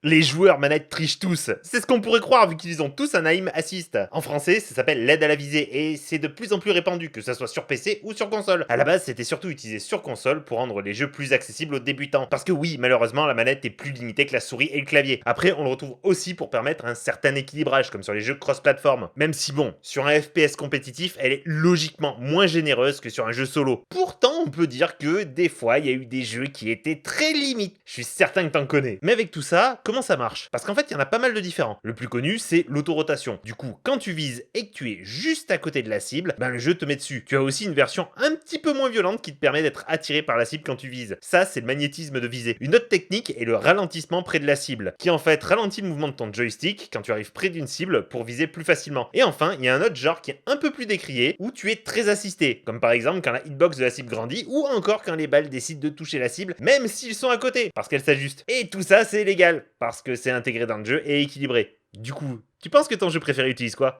Les joueurs manettes trichent tous. C'est ce qu'on pourrait croire vu qu'ils ont tous un aim assist. En français, ça s'appelle l'aide à la visée et c'est de plus en plus répandu, que ça soit sur PC ou sur console. À la base, c'était surtout utilisé sur console pour rendre les jeux plus accessibles aux débutants. Parce que oui, malheureusement, la manette est plus limitée que la souris et le clavier. Après, on le retrouve aussi pour permettre un certain équilibrage, comme sur les jeux cross-platform. Même si bon, sur un FPS compétitif, elle est logiquement moins généreuse que sur un jeu solo. Pourtant, on peut dire que des fois, il y a eu des jeux qui étaient très limites. Je suis certain que t'en connais. Mais avec tout ça, comment ça marche? Parce qu'en fait, il y en a pas mal de différents. Le plus connu, c'est l'autorotation. Du coup, quand tu vises et que tu es juste à côté de la cible, ben le jeu te met dessus. Tu as aussi une version un petit peu moins violente qui te permet d'être attiré par la cible quand tu vises. Ça, c'est le magnétisme de visée. Une autre technique est le ralentissement près de la cible, qui en fait ralentit le mouvement de ton joystick quand tu arrives près d'une cible pour viser plus facilement. Et enfin, il y a un autre genre qui est un peu plus décrié, où tu es très assisté, comme par exemple quand la hitbox de la cible grandit, ou encore quand les balles décident de toucher la cible, même s'ils sont à côté, parce qu'elles s'ajustent. Et tout ça, c'est légal, parce que c'est intégré dans le jeu et équilibré. Du coup, tu penses que ton jeu préféré utilise quoi?